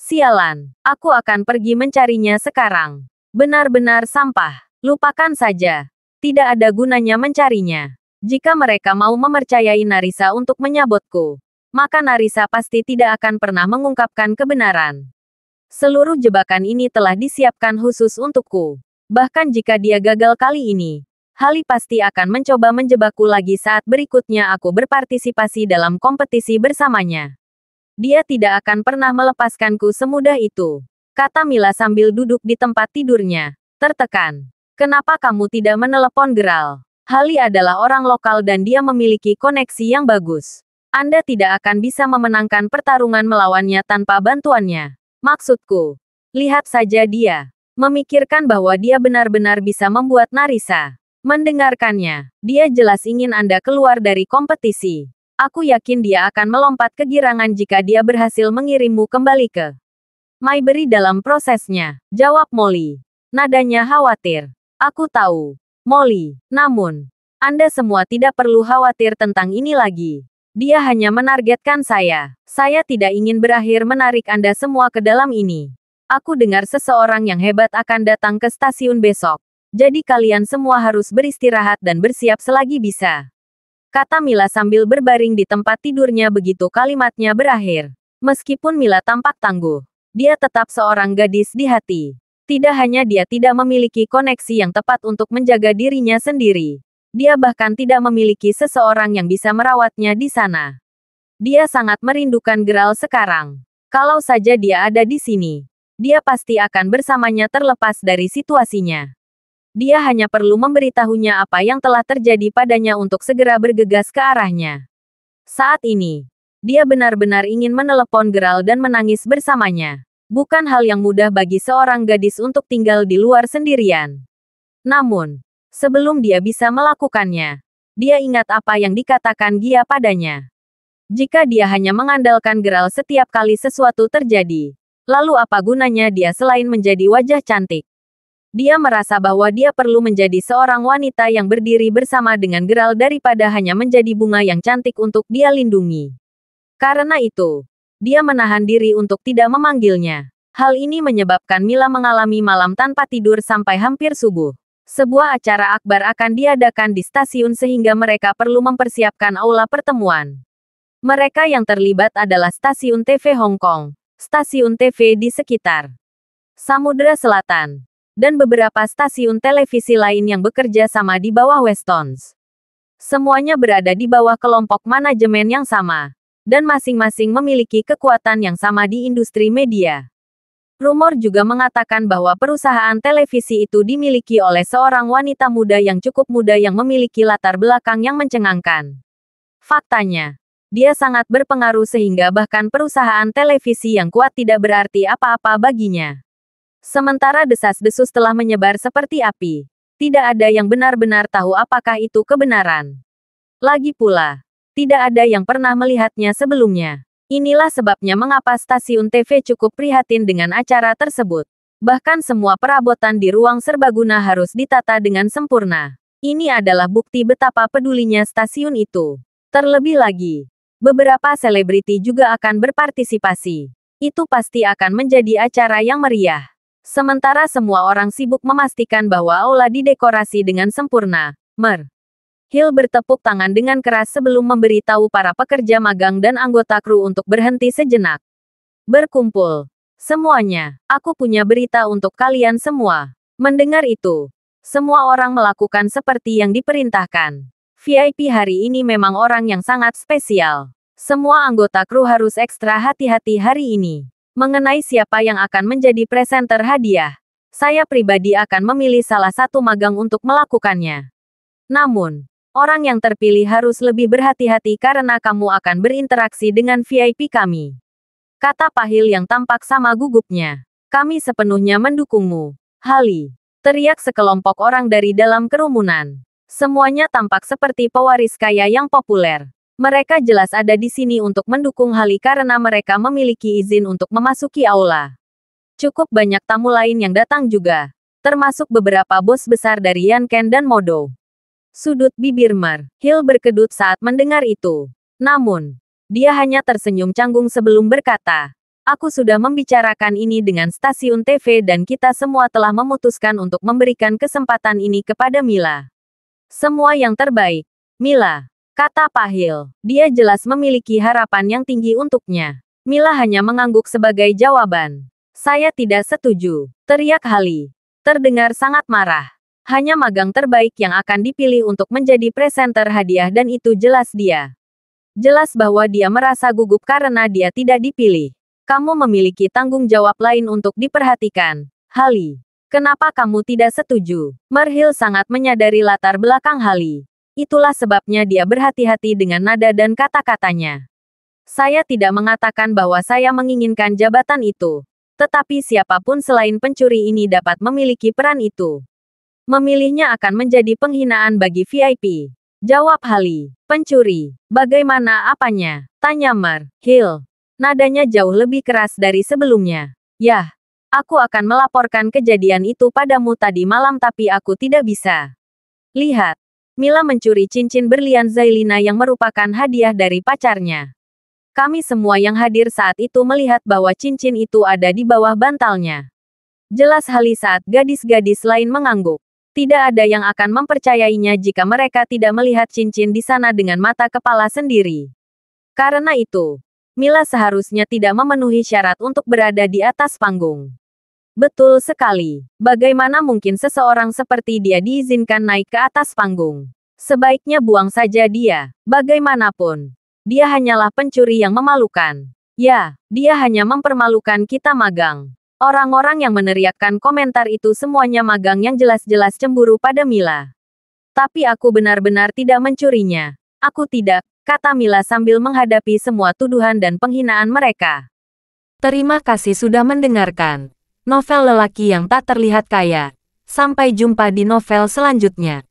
"Sialan, aku akan pergi mencarinya sekarang. Benar-benar sampah. Lupakan saja. Tidak ada gunanya mencarinya. Jika mereka mau mempercayai Narisa untuk menyabotku, maka Narisa pasti tidak akan pernah mengungkapkan kebenaran. Seluruh jebakan ini telah disiapkan khusus untukku. Bahkan jika dia gagal kali ini, Hali pasti akan mencoba menjebakku lagi saat berikutnya aku berpartisipasi dalam kompetisi bersamanya. Dia tidak akan pernah melepaskanku semudah itu," kata Mila sambil duduk di tempat tidurnya, tertekan. "Kenapa kamu tidak menelepon Geralt? Hali adalah orang lokal dan dia memiliki koneksi yang bagus. Anda tidak akan bisa memenangkan pertarungan melawannya tanpa bantuannya. Maksudku, lihat saja dia. Memikirkan bahwa dia benar-benar bisa membuat Narisa mendengarkannya. Dia jelas ingin Anda keluar dari kompetisi. Aku yakin dia akan melompat kegirangan jika dia berhasil mengirimmu kembali ke Maybury dalam prosesnya," jawab Molly. Nadanya khawatir. "Aku tahu, Molly. Namun, Anda semua tidak perlu khawatir tentang ini lagi. Dia hanya menargetkan saya. Saya tidak ingin berakhir menarik Anda semua ke dalam ini. Aku dengar seseorang yang hebat akan datang ke stasiun besok. Jadi kalian semua harus beristirahat dan bersiap selagi bisa," kata Mila sambil berbaring di tempat tidurnya begitu kalimatnya berakhir. Meskipun Mila tampak tangguh, dia tetap seorang gadis di hati. Tidak hanya dia tidak memiliki koneksi yang tepat untuk menjaga dirinya sendiri, dia bahkan tidak memiliki seseorang yang bisa merawatnya di sana. Dia sangat merindukan Geralt sekarang. Kalau saja dia ada di sini, dia pasti akan bersamanya terlepas dari situasinya. Dia hanya perlu memberitahunya apa yang telah terjadi padanya untuk segera bergegas ke arahnya. Saat ini, dia benar-benar ingin menelepon Geralt dan menangis bersamanya. Bukan hal yang mudah bagi seorang gadis untuk tinggal di luar sendirian. Namun, sebelum dia bisa melakukannya, dia ingat apa yang dikatakan Gia padanya. Jika dia hanya mengandalkan Geralt setiap kali sesuatu terjadi, lalu apa gunanya dia selain menjadi wajah cantik? Dia merasa bahwa dia perlu menjadi seorang wanita yang berdiri bersama dengan Geralt daripada hanya menjadi bunga yang cantik untuk dia lindungi. Karena itu, dia menahan diri untuk tidak memanggilnya. Hal ini menyebabkan Mila mengalami malam tanpa tidur sampai hampir subuh. Sebuah acara akbar akan diadakan di stasiun sehingga mereka perlu mempersiapkan aula pertemuan. Mereka yang terlibat adalah stasiun TV Hong Kong, stasiun TV di sekitar Samudra Selatan, dan beberapa stasiun televisi lain yang bekerja sama di bawah Westons. Semuanya berada di bawah kelompok manajemen yang sama, dan masing-masing memiliki kekuatan yang sama di industri media. Rumor juga mengatakan bahwa perusahaan televisi itu dimiliki oleh seorang wanita muda yang cukup muda yang memiliki latar belakang yang mencengangkan. Faktanya, dia sangat berpengaruh sehingga bahkan perusahaan televisi yang kuat tidak berarti apa-apa baginya. Sementara desas-desus telah menyebar seperti api. Tidak ada yang benar-benar tahu apakah itu kebenaran. Lagi pula, tidak ada yang pernah melihatnya sebelumnya. Inilah sebabnya mengapa stasiun TV cukup prihatin dengan acara tersebut. Bahkan semua perabotan di ruang serbaguna harus ditata dengan sempurna. Ini adalah bukti betapa pedulinya stasiun itu. Terlebih lagi, beberapa selebriti juga akan berpartisipasi. Itu pasti akan menjadi acara yang meriah. Sementara semua orang sibuk memastikan bahwa aula didekorasi dengan sempurna. Hill bertepuk tangan dengan keras sebelum memberitahu para pekerja magang dan anggota kru untuk berhenti sejenak. Berkumpul. Semuanya, aku punya berita untuk kalian semua. Mendengar itu, semua orang melakukan seperti yang diperintahkan. VIP hari ini memang orang yang sangat spesial. Semua anggota kru harus ekstra hati-hati hari ini. Mengenai siapa yang akan menjadi presenter hadiah, saya pribadi akan memilih salah satu magang untuk melakukannya. Namun, orang yang terpilih harus lebih berhati-hati karena kamu akan berinteraksi dengan VIP kami. Kata Pahil yang tampak sama gugupnya. Kami sepenuhnya mendukungmu, Hali. Teriak sekelompok orang dari dalam kerumunan. Semuanya tampak seperti pewaris kaya yang populer. Mereka jelas ada di sini untuk mendukung Hali karena mereka memiliki izin untuk memasuki aula. Cukup banyak tamu lain yang datang juga, termasuk beberapa bos besar dari Yanken dan Modo. Sudut bibir Hill berkedut saat mendengar itu. Namun, dia hanya tersenyum canggung sebelum berkata, aku sudah membicarakan ini dengan stasiun TV dan kita semua telah memutuskan untuk memberikan kesempatan ini kepada Mila. Semua yang terbaik, Mila, kata Pahil. Dia jelas memiliki harapan yang tinggi untuknya. Mila hanya mengangguk sebagai jawaban. Saya tidak setuju, teriak Hali. Terdengar sangat marah. Hanya magang terbaik yang akan dipilih untuk menjadi presenter hadiah dan itu jelas dia. Jelas bahwa dia merasa gugup karena dia tidak dipilih. Kamu memiliki tanggung jawab lain untuk diperhatikan, Hali. Kenapa kamu tidak setuju? Hill sangat menyadari latar belakang Hali. Itulah sebabnya dia berhati-hati dengan nada dan kata-katanya. Saya tidak mengatakan bahwa saya menginginkan jabatan itu. Tetapi siapapun selain pencuri ini dapat memiliki peran itu. Memilihnya akan menjadi penghinaan bagi VIP. Jawab Hali. Pencuri. Bagaimana apanya? Tanya Hill. Nadanya jauh lebih keras dari sebelumnya. Yah. Aku akan melaporkan kejadian itu padamu tadi malam tapi aku tidak bisa. Lihat. Mila mencuri cincin berlian Zailina yang merupakan hadiah dari pacarnya. Kami semua yang hadir saat itu melihat bahwa cincin itu ada di bawah bantalnya. Jelas Hali saat gadis-gadis lain mengangguk. Tidak ada yang akan mempercayainya jika mereka tidak melihat cincin di sana dengan mata kepala sendiri. Karena itu, Mila seharusnya tidak memenuhi syarat untuk berada di atas panggung. Betul sekali. Bagaimana mungkin seseorang seperti dia diizinkan naik ke atas panggung? Sebaiknya buang saja dia. Bagaimanapun, dia hanyalah pencuri yang memalukan. Ya, dia hanya mempermalukan kita magang. Orang-orang yang meneriakkan komentar itu semuanya magang yang jelas-jelas cemburu pada Mila. Tapi aku benar-benar tidak mencurinya. Aku tidak, kata Mila sambil menghadapi semua tuduhan dan penghinaan mereka. Terima kasih sudah mendengarkan novel lelaki yang tak terlihat kaya. Sampai jumpa di novel selanjutnya.